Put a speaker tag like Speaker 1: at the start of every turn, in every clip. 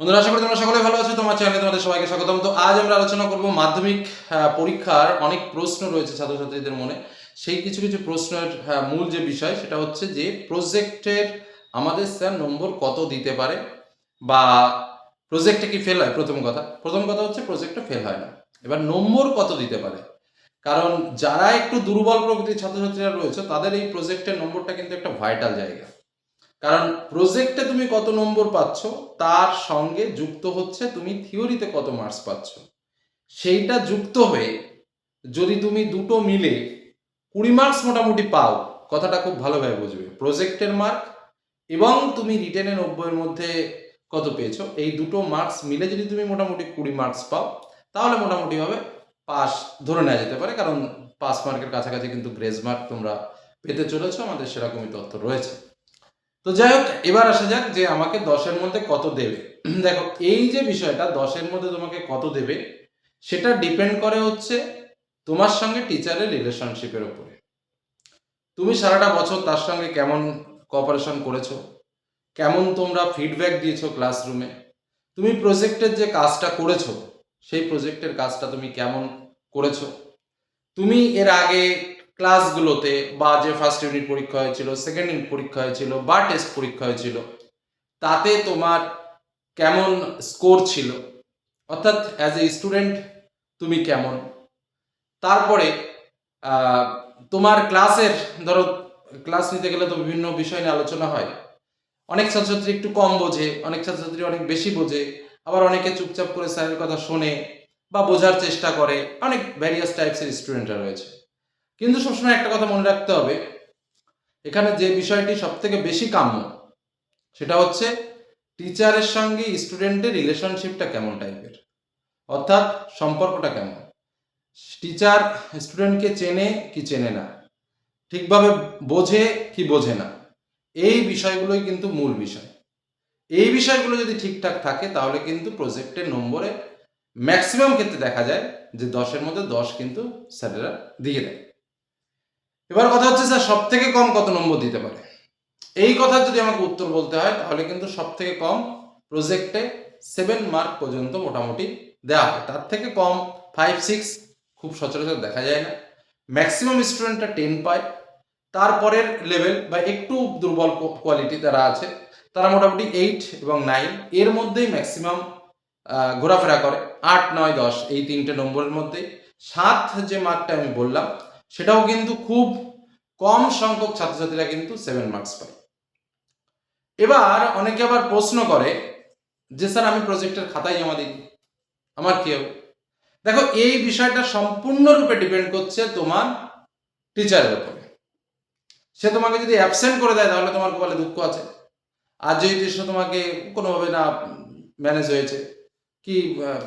Speaker 1: বন্ধুরা, আশা করি তোমরা সকলে ভালো আছো। তোমার চ্যানেলে তোমাদের সবাইকে স্বাগতম। তো আজ আমরা আলোচনা করব মাধ্যমিক পরীক্ষার অনেক প্রশ্ন রয়েছে ছাত্রছাত্রীদের মনে। সেই কিছু কিছু প্রশ্নের মূল যে বিষয় সেটা হচ্ছে যে প্রজেক্টের আমাদের স্যার নম্বর কত দিতে পারে, বা প্রজেক্টে কি ফেল হয়। প্রথম কথা হচ্ছে প্রজেক্টে ফেল হয় না। এবার নম্বর কত দিতে পারে, কারণ যারা একটু দুর্বল প্রকৃতির ছাত্রছাত্রীরা রয়েছে তাদের এই প্রজেক্টের নম্বরটা কিন্তু একটা ভাইটাল জায়গা। কারণ প্রজেক্টে তুমি কত নম্বর পাচ্ছ তার সঙ্গে যুক্ত হচ্ছে তুমি থিওরিতে কত মার্কস পাচ্ছ। সেইটা যুক্ত হয়ে যদি তুমি দুটো মিলে 20 মার্কস মোটামুটি পাও, কথাটা খুব ভালোভাবে বুঝবে। প্রজেক্টের মার্ক এবং তুমি রিটেনে 90-এর মধ্যে কত পেয়েছো, এই দুটো মার্কস মিলে যদি তুমি মোটামুটি 20 মার্কস পাও, তাহলে মোটামুটিভাবে পাস ধরে নেওয়া যেতে পারে। কারণ পাস মার্কের কাছাকাছি কিন্তু গ্রেস মার্ক তোমরা পেতে চলেছো, আমাদের সেরকমই তথ্য রয়েছে। তো যাই হোক, এবার আসা যাক যে আমাকে 10-এর মধ্যে কত দেবে। দেখো, এই যে বিষয়টা 10-এর মধ্যে তোমাকে কত দেবে সেটা ডিপেন্ড করে হচ্ছে তোমার সঙ্গে টিচারের রিলেশনশিপের উপরে। তুমি সারাটা বছর তার সঙ্গে কেমন কোঅপারেশন করেছো, কেমন তোমরা ফিডব্যাক দিয়েছো ক্লাসরুমে, তুমি প্রজেক্টের যে কাজটা করেছো সেই প্রজেক্টের কাজটা তুমি কেমন করেছো, তুমি এর আগে ক্লাসগুলোতে বা যে ফার্স্ট ইউনিট পরীক্ষা হয়েছিল, সেকেন্ড ইউনিট পরীক্ষা হয়েছিল বা টেস্ট পরীক্ষা হয়েছিল, তাতে তোমার কেমন স্কোর ছিল, অর্থাৎ অ্যাজ এ স্টুডেন্ট তুমি কেমন। তারপরে তোমার ক্লাসের, ধরো ক্লাস নিতে গেলে তো বিভিন্ন বিষয় নিয়ে আলোচনা হয়। অনেক ছাত্রছাত্রী একটু কম বোঝে, অনেক ছাত্রছাত্রী অনেক বেশি বোঝে, আবার অনেকে চুপচাপ করে স্যারের কথা শোনে বা বোঝার চেষ্টা করে। অনেক ভ্যারিয়াস টাইপসের স্টুডেন্টরা রয়েছে। কিন্তু সবসময় একটা কথা মনে রাখতে হবে, এখানে যে বিষয়টি সব থেকে বেশি কাম্য সেটা হচ্ছে টিচারের সঙ্গে স্টুডেন্টের রিলেশনশিপটা কেমন টাইপের, অর্থাৎ সম্পর্কটা কেমন। টিচার স্টুডেন্টকে চেনে কি চেনে না, ঠিকভাবে বোঝে কি বোঝে না, এই বিষয়গুলোই কিন্তু মূল বিষয়। এই বিষয়গুলো যদি ঠিকঠাক থাকে তাহলে কিন্তু প্রজেক্টের নম্বরে ম্যাক্সিমাম ক্ষেত্রে দেখা যায় যে 10-এর মধ্যে 10 কিন্তু স্যারেরা দিয়ে দেয়। এবার কথা হচ্ছে স্যার সব থেকে কম কত নম্বর দিতে পারে। এই কথা যদি আমাকে উত্তর বলতে হয় তাহলে কিন্তু সব থেকে কম প্রজেক্টে 7 মার্ক পর্যন্ত মোটামুটি দেওয়া হয়। তার থেকে কম 5-6 খুব সচরাচর দেখা যায় না। ম্যাক্সিমাম স্টুডেন্টরা 10 পায়। তারপরের লেভেল বা একটু দুর্বল কোয়ালিটি যারা আছে তারা মোটামুটি 8 এবং 9 এর মধ্যেই ম্যাক্সিমাম ঘোরাফেরা করে। 8, 9, 10 এই তিনটে নম্বরের মধ্যে 7 যে মার্কটা আমি বললাম সেটাও কিন্তু খুব কম সংখ্যক ছাত্রছাত্রীরা কিন্তু 7 মার্কস পায়। এবার অনেকে আবার প্রশ্ন করে যে স্যার আমি প্রজেক্টের খাতায় জমা দিই, আমার কি হবে। দেখো, এই বিষয়টা সম্পূর্ণরূপে ডিপেন্ড করছে তোমার টিচারের উপরে। সে তোমাকে যদি অ্যাবসেন্ট করে দেয় তাহলে তোমার কপালে দুঃখ আছে। আর যদি সে তোমাকে কোনোভাবে না ম্যানেজ হয়েছে, কি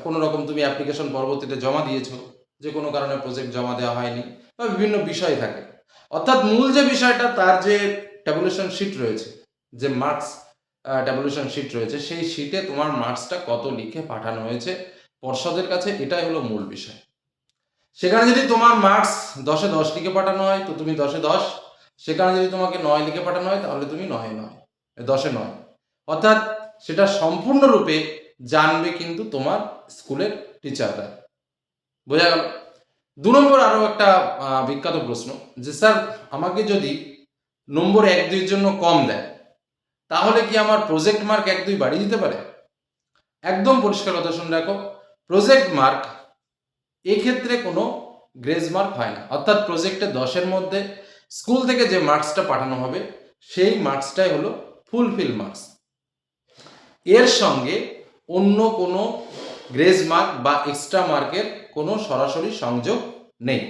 Speaker 1: কোনো রকম তুমি অ্যাপ্লিকেশন পরবর্তীতে জমা দিয়েছো, যে কোনো কারণে প্রজেক্ট জমা দেওয়া হয়নি, বা বিভিন্ন বিষয় থাকে। অর্থাৎ মূল যে বিষয়টা তার যে ট্যাবুলেশন শিট রয়েছে, যে মার্কস ট্যাবুলেশন শিট রয়েছে, সেই শিটে তোমার মার্কসটা কত লিখে পাঠানো হয়েছে পর্ষদের কাছে, এটাই হলো মূল বিষয়। সেখানে যদি তোমার মার্কস 10-এ 10 লিখে পাঠানো হয় তো তুমি 10-এ 10, সেখানে যদি তোমাকে 9 লিখে পাঠানো হয় তাহলে তুমি 9-এ 9, 10-এ 9। অর্থাৎ সেটা সম্পূর্ণরূপে জানবে কিন্তু তোমার স্কুলের টিচাররা। বোঝা গেল? 2 নম্বর আরও একটা বিখ্যাত প্রশ্ন, যে স্যার আমাকে যদি নম্বর 1-2 এর জন্য কম দেয় তাহলে কি আমার প্রজেক্ট মার্ক 1-2 বাড়িয়ে দিতে পারে? একদম পরিষ্কার কথা শুনে রাখো, প্রজেক্ট মার্ক এক্ষেত্রে কোনো গ্রেস মার্ক হয় না। অর্থাৎ প্রজেক্টে 10-এর মধ্যে স্কুল থেকে যে মার্কসটা পাঠানো হবে সেই মার্কসটাই হলো ফুলফিল মার্কস। এর সঙ্গে অন্য কোনো গ্রেস মার্ক বা এক্সট্রা মার্কের কোনো সরাসরি সংযোগ নেই।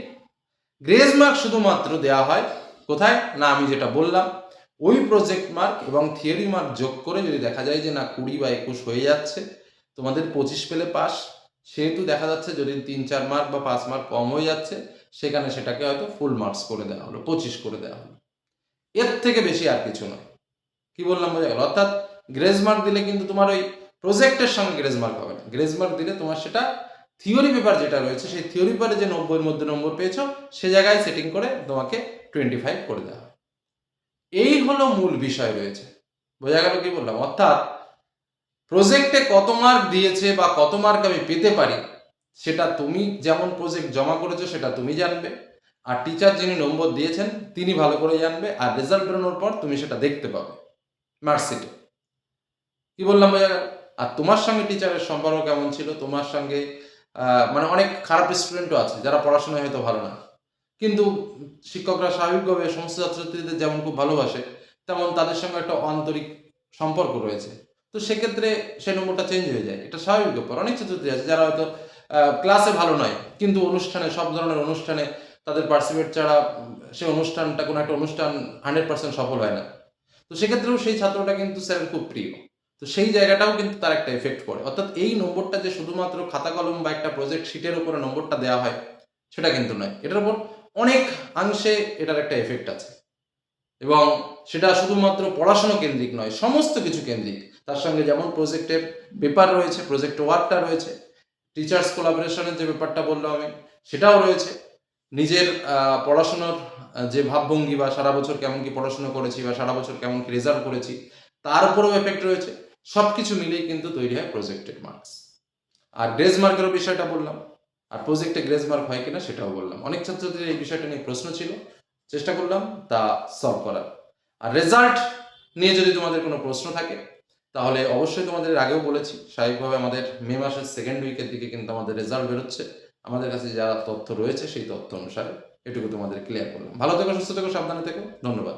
Speaker 1: গ্রেস মার্ক শুধুমাত্র দেওয়া হয় কোথায় না, আমি যেটা বললাম, ওই প্রজেক্ট মার্ক এবং থিওরি মার্ক যোগ করে যদি দেখা যায় যে না 20 বা 21 হয়ে যাচ্ছে, তোমাদের 25 পেলে পাস, সেহেতু দেখা যাচ্ছে যদি 3-4 মার্ক বা 5 মার্ক কম হয়ে যাচ্ছে সেখানে সেটাকে হয়তো ফুল মার্কস করে দেওয়া হলো, 25 করে দেওয়া হলো। এর থেকে বেশি আর কিছু নয়। কি বললাম বোঝা গেল? অর্থাৎ গ্রেস মার্ক দিলে কিন্তু তোমার ওই প্রজেক্টের সঙ্গে গ্রেস মার্ক হবে না। গ্রেস মার্ক দিলে তোমার সেটা থিওরি পেপার যেটা রয়েছে সেই থিওরি পেপারে যে 90-এর মধ্যে নম্বর পেয়েছো সে জায়গায় সেটিং করে তোমাকে 25 করে দেওয়া হবে। এই হলো মূল বিষয় রয়েছে। বোঝা গেল কি বললাম? অর্থাৎ প্রজেক্টে কত মার্ক দিয়েছে বা কত মার্ক আমি পেতে পারি সেটা তুমি যেমন প্রজেক্ট জমা করেছো সেটা তুমি জানবে, আর টিচার যিনি নম্বর দিয়েছেন তিনি ভালো করে জানবে, আর রেজাল্ট বেরোনোর পর তুমি সেটা দেখতে পাবে মার্কশিটে। কি বললাম বোঝা গেল? আর তোমার সঙ্গে টিচারের সম্পর্ক কেমন ছিল, তোমার সঙ্গে মানে অনেক খারাপ স্টুডেন্টও আছে যারা পড়াশোনায় হয়তো ভালো না, কিন্তু শিক্ষকরা স্বাভাবিকভাবে সমস্ত ছাত্রছাত্রীদের যেমন খুব ভালোবাসে তেমন তাদের সঙ্গে একটা আন্তরিক সম্পর্ক রয়েছে। তো সেক্ষেত্রে সেই নম্বরটা চেঞ্জ হয়ে যায়, এটা স্বাভাবিক ব্যাপার। অনেক ছাত্রছাত্রী আছে যারা হয়তো ক্লাসে ভালো নয় কিন্তু অনুষ্ঠানে, সব ধরনের অনুষ্ঠানে তাদের পার্টিসিপেট ছাড়া সেই অনুষ্ঠানটা, কোনো একটা অনুষ্ঠান 100% সফল হয় না। তো সেক্ষেত্রেও সেই ছাত্রটা কিন্তু স্যারের খুব প্রিয়। তো সেই জায়গাটাও কিন্তু তার একটা এফেক্ট পড়ে। অর্থাৎ এই নম্বরটা যে শুধুমাত্র খাতা কলম বা একটা প্রজেক্ট শিটের উপরে নম্বরটা দেওয়া হয় সেটা কিন্তু নয়। এটার উপর অনেক অংশে এটার একটা এফেক্ট আছে, এবং সেটা শুধুমাত্র পড়াশোনা কেন্দ্রিক নয়, সমস্ত কিছু কেন্দ্রিক। তার সঙ্গে যেমন প্রজেক্টের পেপার রয়েছে, প্রজেক্ট ওয়ার্কটা রয়েছে, টিচার্স কোলাবোরেশনের যে ব্যাপারটা বললাম আমি সেটাও রয়েছে, নিজের পড়াশোনার যে ভাবভঙ্গি বা সারা বছর কেমন কি পড়াশোনা করেছি বা সারা বছর কেমন কি রেজাল্ট করেছি তার উপরেও এফেক্ট রয়েছে। সব কিছু মিলেই কিন্তু তৈরি হয় প্রজেক্টেড মার্কস। আর গ্রেজ মার্কেরও বিষয়টা বললাম, আর প্রজেক্টে গ্রেজ মার্ক হয় কিনা সেটাও বললাম। অনেক ছাত্রছাত্রীর এই বিষয়টা নিয়ে প্রশ্ন ছিল, চেষ্টা করলাম তা সলভ করার। আর রেজাল্ট নিয়ে যদি তোমাদের কোনো প্রশ্ন থাকে তাহলে অবশ্যই, তোমাদের এর আগেও বলেছি, স্বাভাবিকভাবে আমাদের মে মাসের সেকেন্ড উইকের দিকে কিন্তু আমাদের রেজাল্ট বেরোচ্ছে। আমাদের কাছে যা তথ্য রয়েছে সেই তথ্য অনুসারে এটুকু তোমাদের ক্লিয়ার করলাম। ভালো থেকো, সুস্থ থেকো, সাবধানে থেকো, ধন্যবাদ।